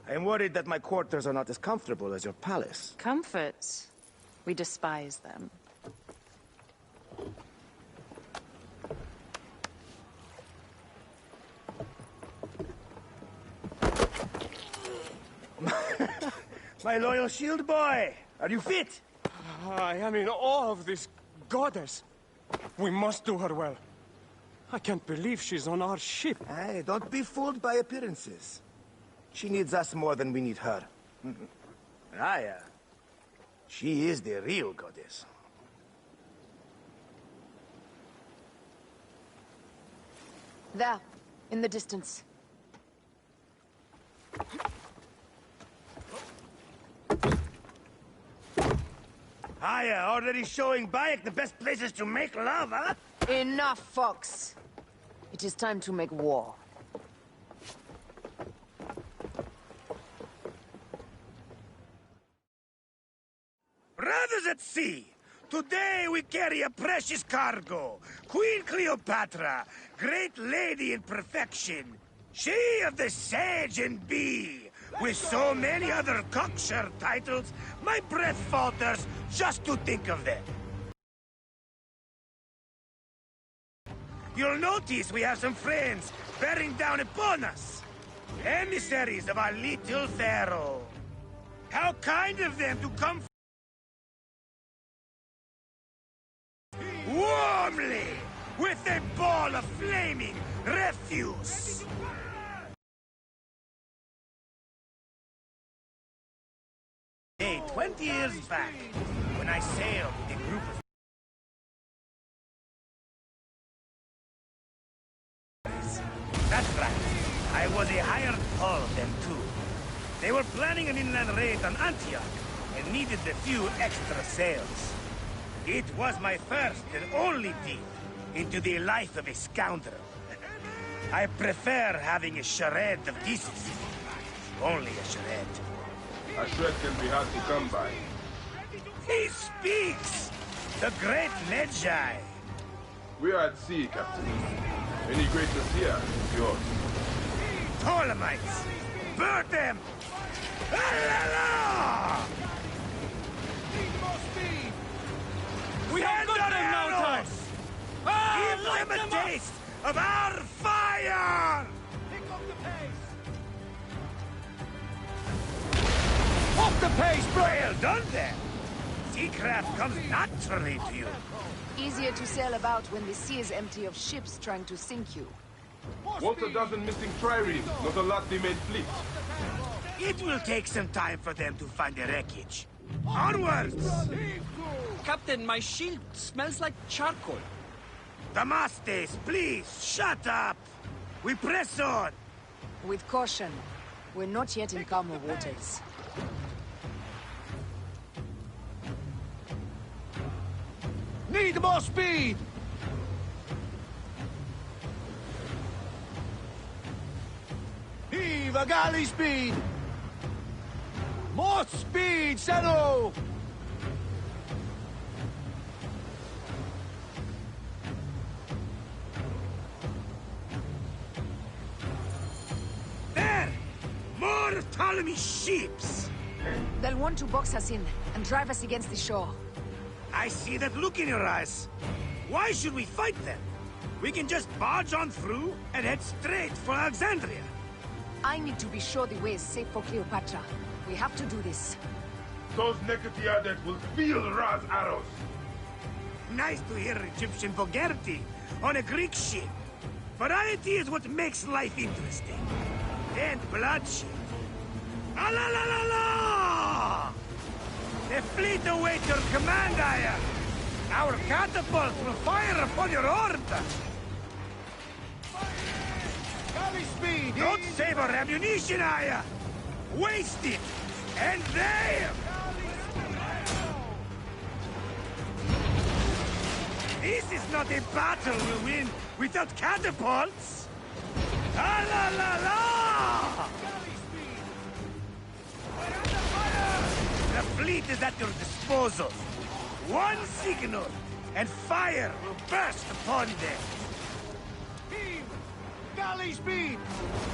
I am worried that my quarters are not as comfortable as your palace. Comforts? We despise them. My loyal shield boy! Are you fit? I am in awe of this goddess. We must do her well. I can't believe she's on our ship. Hey, don't be fooled by appearances. She needs us more than we need her. Raya, she is the real goddess. There, in the distance. Raya, already showing Bayek the best places to make love, huh? Enough, Fox. It is time to make war. Brothers at sea, today we carry a precious cargo. Queen Cleopatra, great lady in perfection. She of the Sage and Bee. With so many other cocksure titles, my breath falters just to think of them. You'll notice we have some friends bearing down upon us. Emissaries of our little pharaoh. How kind of them to come warmly with a ball of flaming refuse. Hey, 20 years back, when I sailed with a group of... That's right. I was a hired paw of them too. They were planning an inland raid on Antioch and needed a few extra sails. It was my first and only dip into the life of a scoundrel. I prefer having a charade of decency. Only a charade. A shred can be hard to come by. He speaks! The great Medjay! We are at sea, Captain. Any greatness here is yours. Ptolemaites! Burn them! Alala! We have got them now, Ty! Give them a taste of our fire! Pick up the pace! Off the pace, bro! Well done then! Seacraft comes naturally to you. Easier to sail about when the sea is empty of ships trying to sink you. What's a dozen missing triremes? Not a lot they made fleet. It will take some time for them to find the wreckage. Onwards! Captain, my shield smells like charcoal. Damastes, please, shut up! We press on! With caution. We're not yet in calmer waters. Need more speed! Heave a galley speed! More speed, Seno! There! More Ptolemy ships! They'll want to box us in and drive us against the shore. I see that look in your eyes. Why should we fight them? We can just barge on through and head straight for Alexandria. I need to be sure the way is safe for Cleopatra. We have to do this. Those Nekatiades will feel Ra's arrows. Nice to hear Egyptian vulgarity on a Greek ship. Variety is what makes life interesting. And bloodshed. Ah la la la la! The fleet awaits your command, Aya. Our catapults will fire upon your order. Galley speed! Don't save our ammunition, Aya. Waste it. And there! This is not a battle we win without catapults. Ah la la la! The fleet is at your disposal. One signal, and fire will burst upon them. Heave! Galley speed!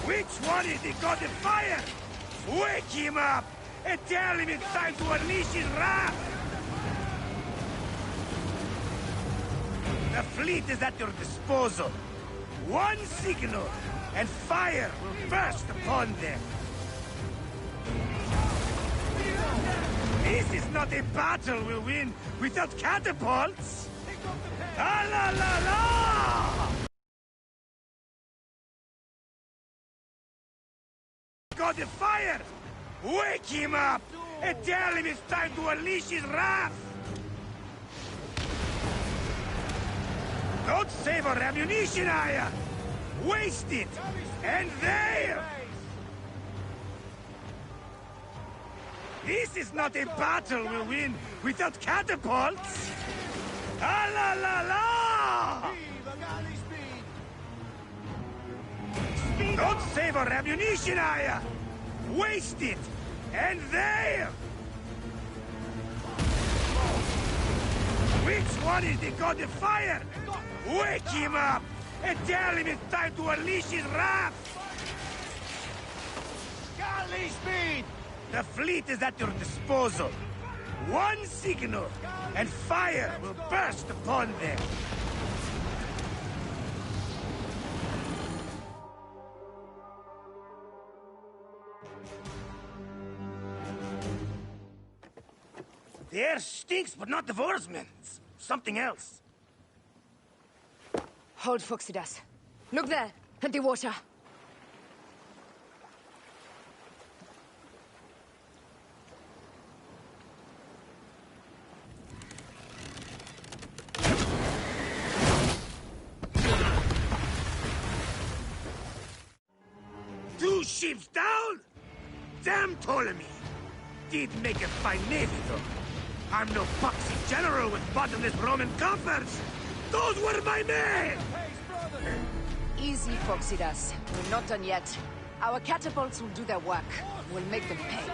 Which one is the god of fire? Wake him up! And tell him it's time to unleash his wrath! The fleet is at your disposal. One signal, and fire will burst upon them. This is not a battle we'll win without catapults! Ah la la la! God of fire! Wake him up! And tell him it's time to unleash his wrath! Don't save our ammunition, Aya! Waste it! And there! This is not a battle we'll win without catapults! Ah la la la! Don't save our ammunition, Aya! Waste it! And there! Which one is the god of fire? Wake him up! And tell him it's time to unleash his wrath! Galley speed! The fleet is at your disposal. One signal, and fire will burst upon them. The air stinks, but not the Vorsmen. Something else. Hold, Phoxidas. Look there, at the water. Two ships down? Damn Ptolemy! Did make a fine navy, though. I'm no poxy general with bottomless Roman coffers! Those were my men! Easy, Phoxidas. We're not done yet. Our catapults will do their work. We'll make them pay.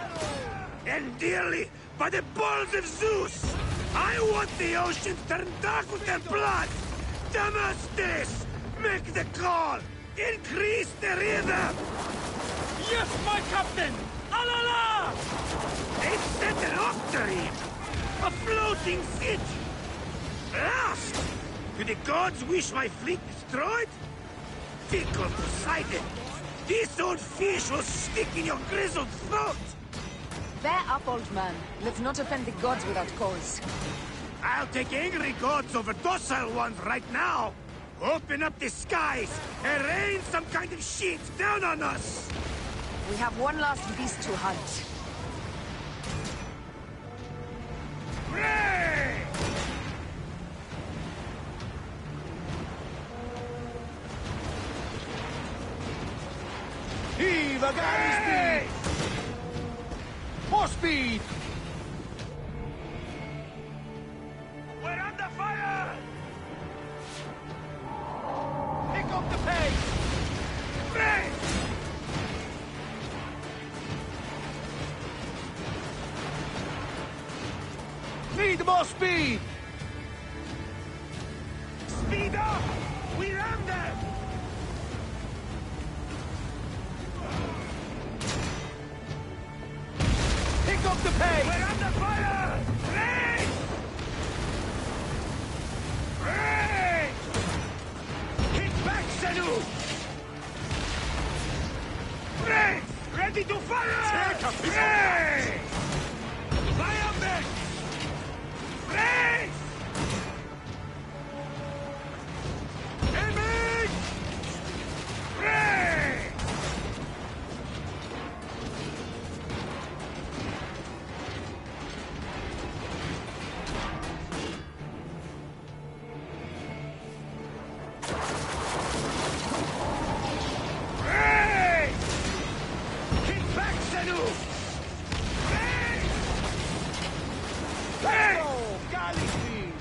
And dearly, by the balls of Zeus! I want the ocean turned dark with their blood! Damastes! Make the call! Increase the rhythm! Yes, my captain! Alala! They've sent an octarine! A floating city! Blast! Do the gods wish my fleet destroyed? Tickle Poseidon! This old fish will stick in your grizzled throat! Bear up, old man. Let's not offend the gods without cause. I'll take angry gods over docile ones right now! Open up the skies and rain some kind of shit down on us! We have one last beast to hunt. Hooray! Heave a galley speed! More speed! We're under fire! Pick up the pace! Hooray! Need more speed! Speed up! We're under! Pick up the pace! We're under fire! Race! Race! Hit back, Sanu! Race! Ready to fire! Take a piece of Race! Fire back! Race! Aiming! Race! Race! Hit back, Sanu! Race! Race! Oh, galley speed!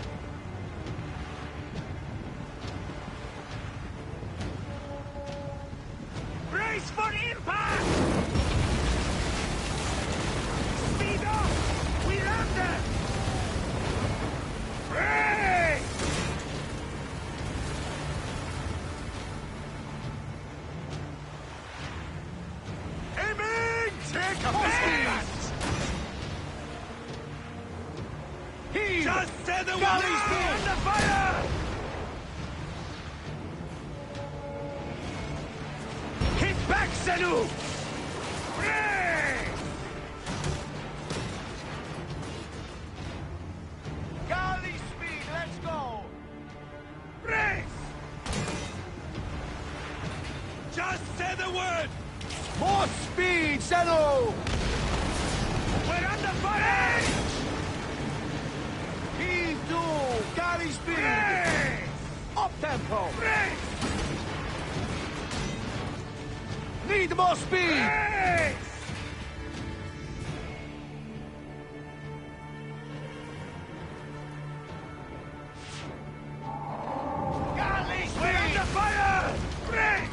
Brace for impact! Speed up! We're under! Brace! Aiming! Take up the speed! Heave! Just say the Galley word! speed! Under fire! Hit back, Senu! Brace! Galley speed, let's go! Brace! Just say the word! More speed, Zeno! We're under fire! Heave to! Galley speed! Brace! Up tempo! Brace! Need more speed! Brace! Galley We're under speed! fire! Brace!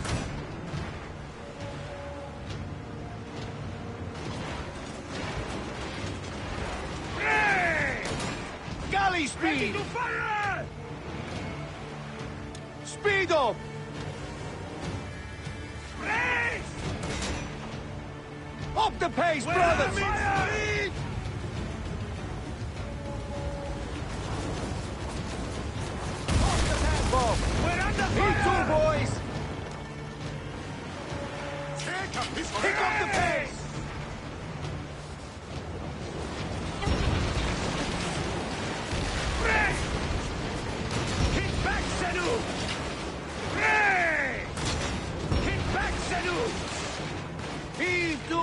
Brace! Galley Ready speed! to fire! Speed up! Brace! Up the pace, We're brothers! under fire! Up the tempo! We're under Heave to, fire! boys! Pick up the pace! Brace! Hit back, Senu! Brace! Hit back, Senu! Heave to!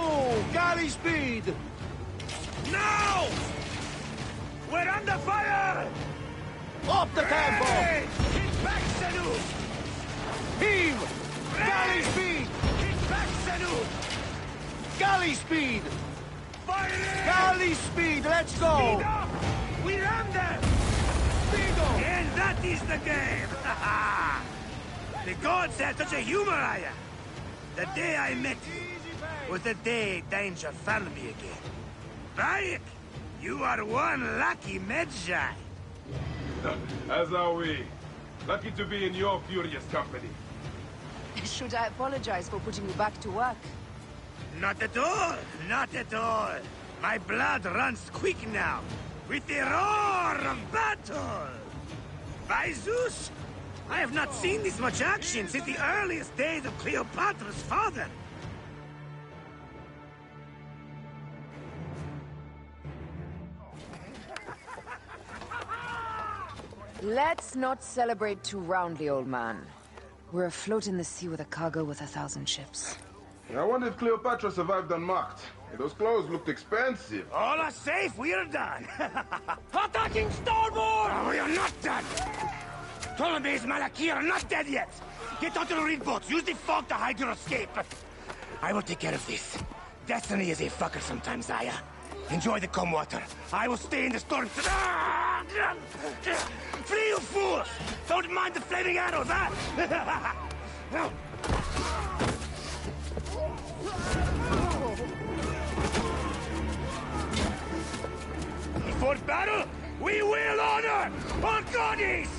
Galley speed! Now! We're under fire! Up the tempo! Brace! Hit back, Senu! Heave! Galley speed! Hit back, Senu! Galley speed! Fire! Galley speed! Let's go! Speed up! We ram them! Speed up! And that is the game! The gods had such a humor, Aya! The day I met you was the day danger found me again. Bayek, you are one lucky Medjay. As are we. Lucky to be in your furious company. Should I apologize for putting you back to work? Not at all, not at all. My blood runs quick now, with the roar of battle. By Zeus, I have not seen this much action since the earliest days of Cleopatra's father. Let's not celebrate too roundly, old man. We're afloat in the sea with a cargo with 1,000 ships. I wonder if Cleopatra survived unmarked. Those clothes looked expensive. All are safe, we are done. Attacking starboard! Oh, we are not done. Ptolemy's Malaki are not dead yet. Get onto the reed boats, use the fog to hide your escape. I will take care of this. Destiny is a fucker sometimes, Aya. Enjoy the calm water. I will stay in the storm. Flee, you fools! Don't mind the flaming arrows, huh? Before battle, we will honor our goddess!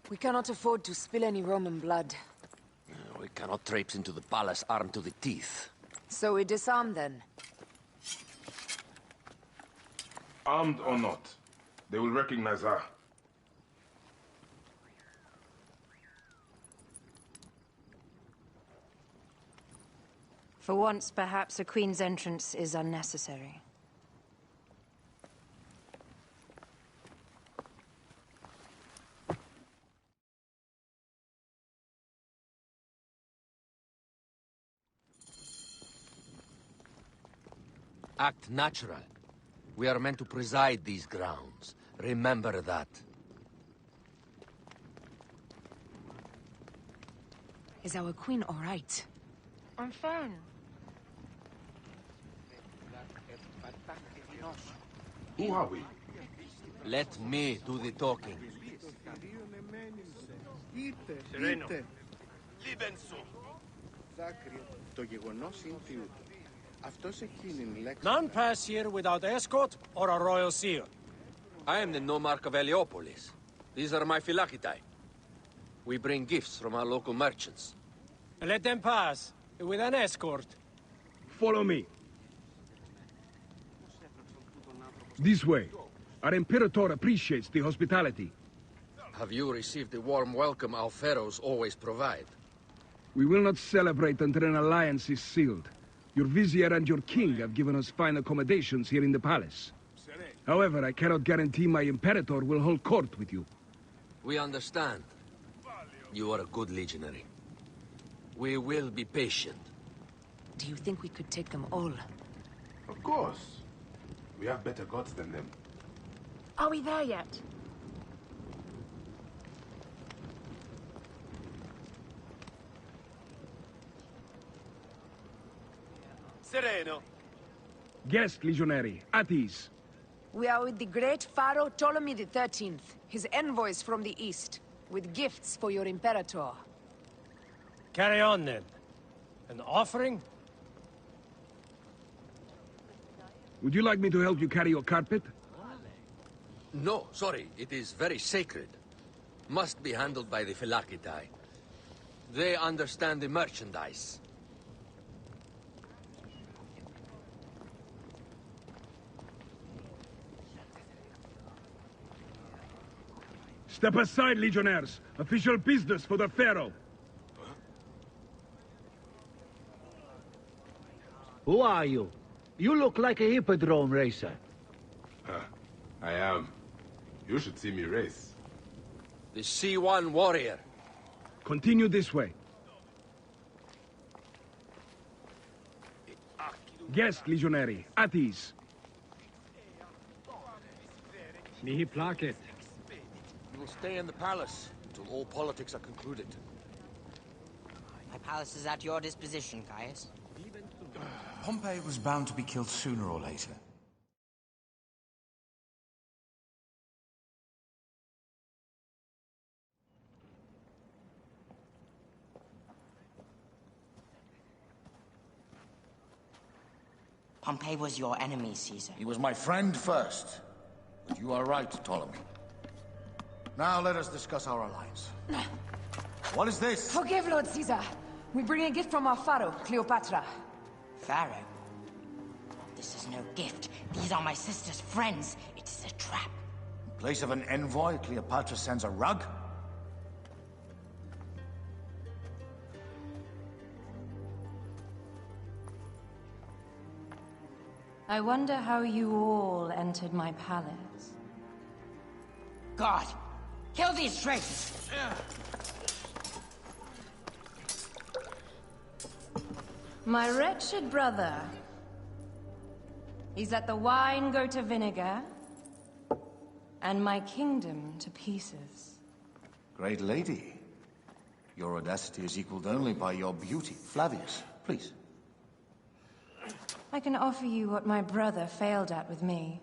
We cannot afford to spill any Roman blood. We cannot traipse into the palace armed to the teeth. So we disarm then. Armed or not, they will recognize her. For once, perhaps a queen's entrance is unnecessary. Act natural. We are meant to preside these grounds. Remember that. Is our queen all right? I'm fine. Who are we? Let me do the talking. Sereno. Το γεγονός είναι αυτός εκείνην λέξη. None pass here without escort or a royal seal. I am the nomarch of Heliopolis. These are my Phylakitai. We bring gifts from our local merchants. Let them pass, with an escort. Follow me. This way. Our Imperator appreciates the hospitality. Have you received the warm welcome our pharaohs always provide? We will not celebrate until an alliance is sealed. Your vizier and your king have given us fine accommodations here in the palace. However, I cannot guarantee my Imperator will hold court with you. We understand. You are a good legionary. We will be patient. Do you think we could take them all? Of course. We have better gods than them. Are we there yet? Sereno. Guest, legionary, at ease. We are with the great Pharaoh Ptolemy XIII, his envoys from the east, with gifts for your Imperator. Carry on, then. An offering? Would you like me to help you carry your carpet? No, sorry. It is very sacred. Must be handled by the Phylakitai. They understand the merchandise. Step aside, legionnaires. Official business for the Pharaoh. Who are you? You look like a hippodrome racer. I am. You should see me race. The C1 warrior. Continue this way. Guest, legionary, at ease. Mihi placet. You will stay in the palace until all politics are concluded. My palace is at your disposition, Caius. Pompey was bound to be killed sooner or later. Pompey was your enemy, Caesar. He was my friend first. But you are right, Ptolemy. Now let us discuss our alliance. What is this? Forgive, Lord Caesar. We bring a gift from our Pharaoh, Cleopatra. Pharaoh? This is no gift. These are my sister's friends. It is a trap. In place of an envoy, Cleopatra sends a rug? I wonder how you all entered my palace. God! Kill these traitors! My wretched brother. He's let the wine go to vinegar, and my kingdom to pieces. Great lady. Your audacity is equaled only by your beauty. Flavius, please. I can offer you what my brother failed at with me.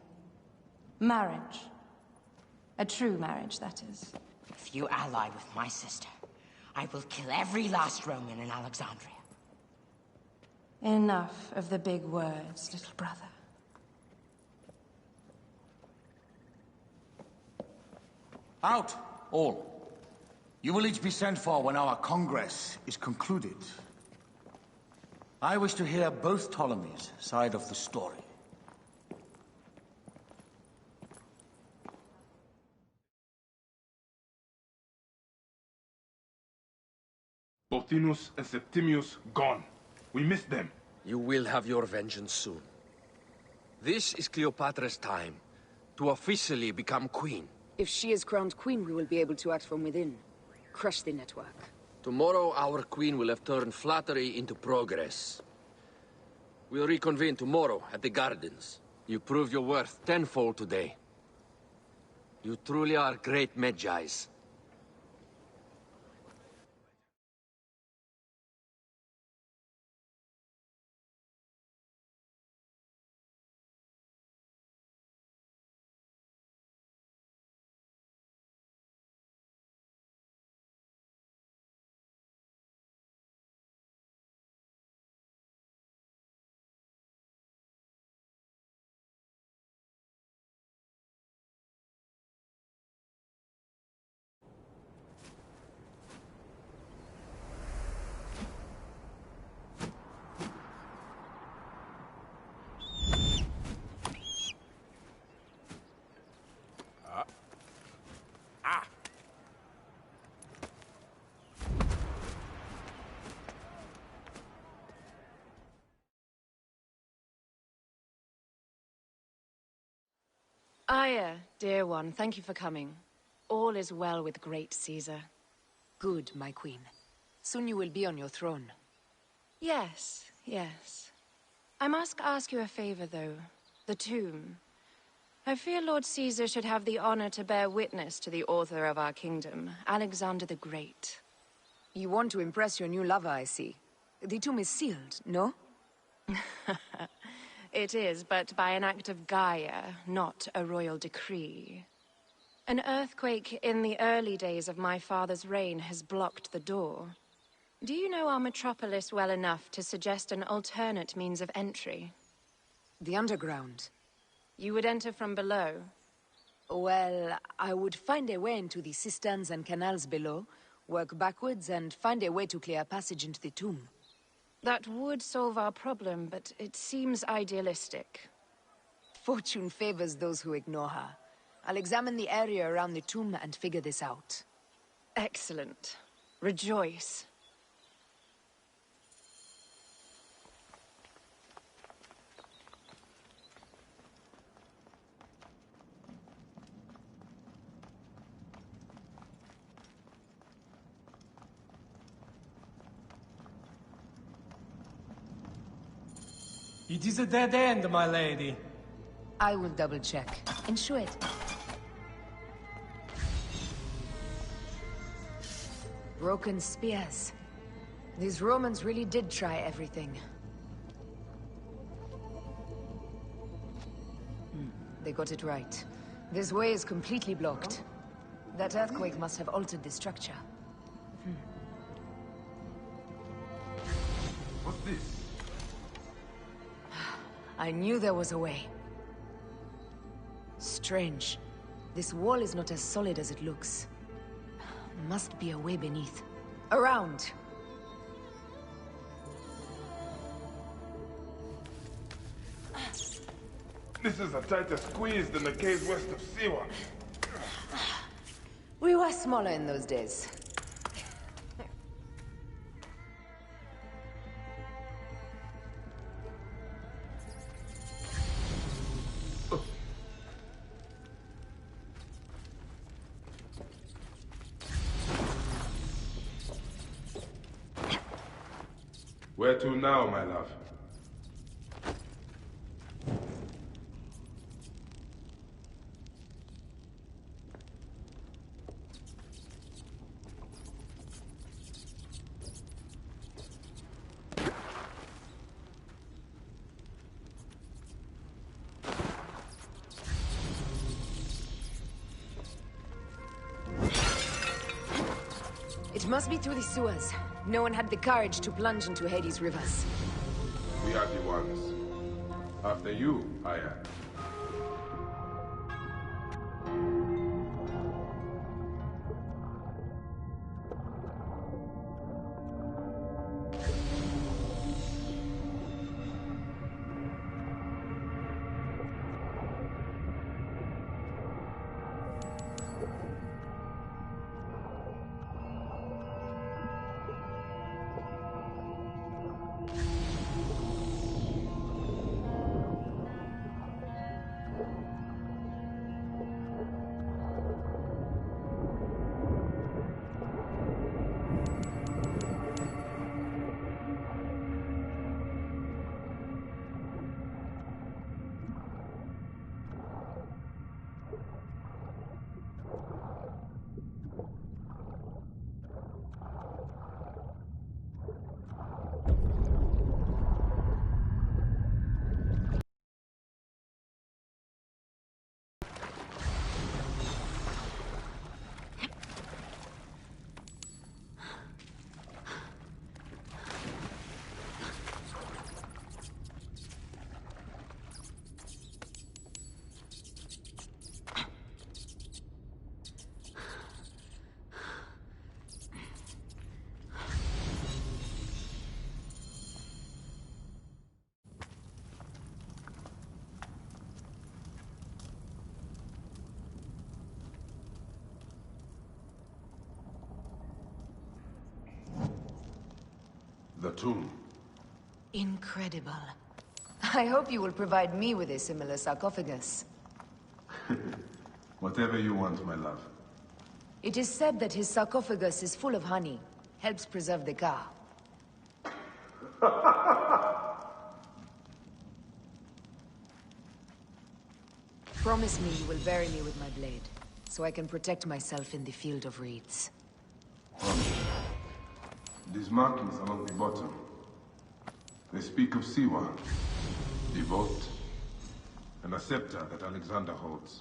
Marriage. A true marriage, that is. If you ally with my sister, I will kill every last Roman in Alexandria. Enough of the big words, little brother. Out, all. You will each be sent for when our Congress is concluded. I wish to hear both Ptolemies' side of the story. Pothinus and Septimius gone. We missed them. You will have your vengeance soon. This is Cleopatra's time to officially become queen. If she is crowned queen, we will be able to act from within. Crush the network. Tomorrow, our queen will have turned flattery into progress. We'll reconvene tomorrow at the gardens. You proved your worth tenfold today. You truly are great Medjais. Aya, dear one, thank you for coming. All is well with great Caesar. Good, my queen. Soon you will be on your throne. Yes, yes. I must ask you a favor, though. The tomb. I fear Lord Caesar should have the honor to bear witness to the author of our kingdom, Alexander the Great. You want to impress your new lover, I see. The tomb is sealed, no? It is, but by an act of Gaia, not a royal decree. An earthquake in the early days of my father's reign has blocked the door. Do you know our metropolis well enough to suggest an alternate means of entry? The underground. You would enter from below? Well, I would find a way into the cisterns and canals below, work backwards, and find a way to clear a passage into the tomb. That would solve our problem, but it seems idealistic. Fortune favors those who ignore her. I'll examine the area around the tomb and figure this out. Excellent. Rejoice. It is a dead end, my lady. I will double-check. Ensure it. Broken spears. These Romans really did try everything. They got it right. This way is completely blocked. That earthquake must have altered the structure. What's this? I knew there was a way. Strange. This wall is not as solid as it looks. Must be a way beneath. Around! This is a tighter squeeze than the caves west of Siwa. We were smaller in those days. Where to now, my love? It must be through the sewers. No one had the courage to plunge into Hades' rivers. We are the ones. After you, Aya. tomb. Incredible. I hope you will provide me with a similar sarcophagus. Whatever you want, my love. It is said that his sarcophagus is full of honey. Helps preserve the car. Promise me you will bury me with my blade, so I can protect myself in the field of reeds. These markings along the bottom, they speak of Siwa, the boat, and a scepter that Alexander holds.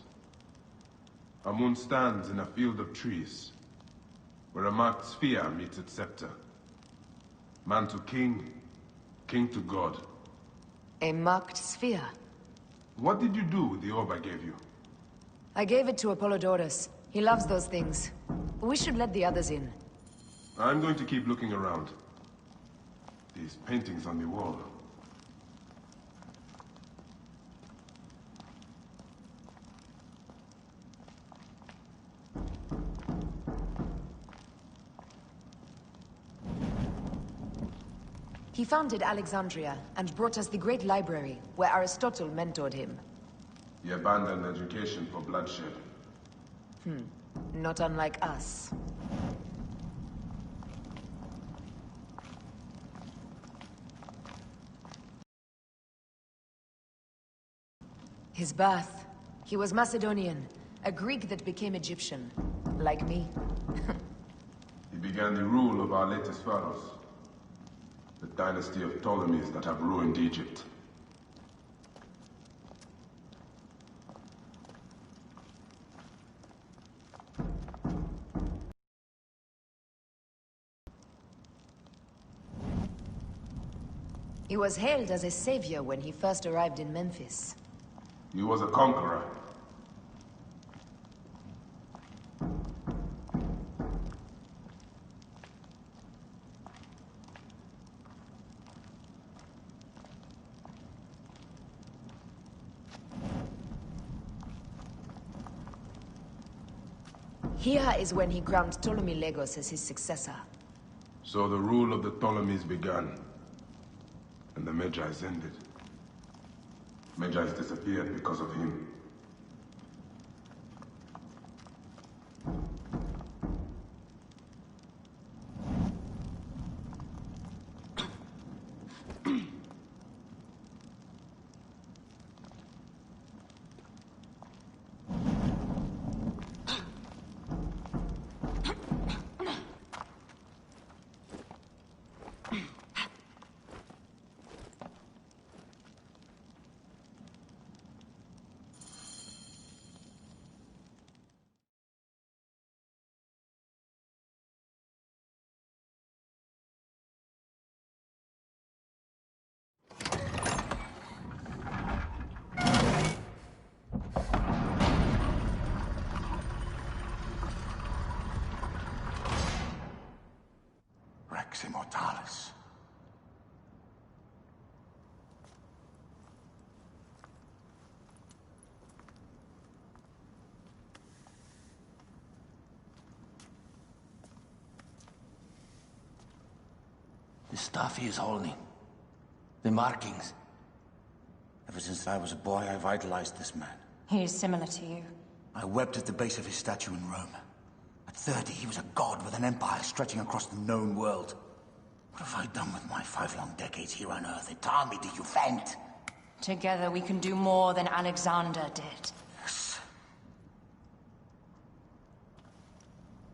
Amun stands in a field of trees, where a marked sphere meets its scepter. Man to king, king to god. A marked sphere? What did you do with the orb I gave you? I gave it to Apollodorus. He loves those things. We should let the others in. I'm going to keep looking around. These paintings on the wall. He founded Alexandria and brought us the great library, where Aristotle mentored him. He abandoned education for bloodshed. Not unlike us. His birth. He was Macedonian, a Greek that became Egyptian. Like me. He began the rule of our latest pharaohs. The dynasty of Ptolemies that have ruined Egypt. He was hailed as a savior when he first arrived in Memphis. He was a conqueror. Here is when he crowned Ptolemy Legos as his successor. So the rule of the Ptolemies began, and the Magi's ended. Magi's disappeared because of him. Rex Immortalis. The stuff he is holding. The markings. Ever since I was a boy, I've idolized this man. He is similar to you. I wept at the base of his statue in Rome. At 30, he was a god with an empire stretching across the known world. What have I done with my 5 long decades here on Earth? An army to defend? Together we can do more than Alexander did. Yes.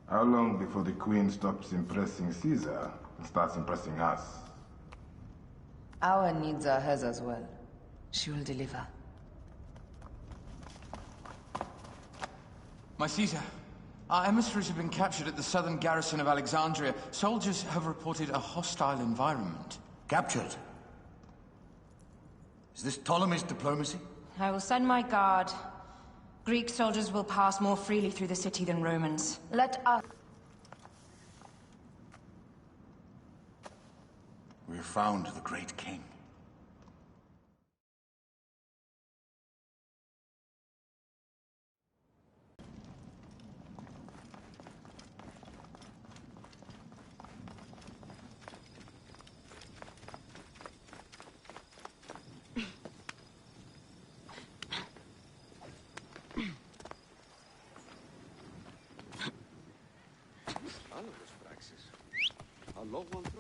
How long before the Queen stops impressing Caesar and starts impressing us? Our needs are hers as well. She will deliver. My Caesar, our emissaries have been captured at the southern garrison of Alexandria. Soldiers have reported a hostile environment. Captured? Is this Ptolemy's diplomacy? I will send my guard. Greek soldiers will pass more freely through the city than Romans. Let us... We have found the great king. λόγων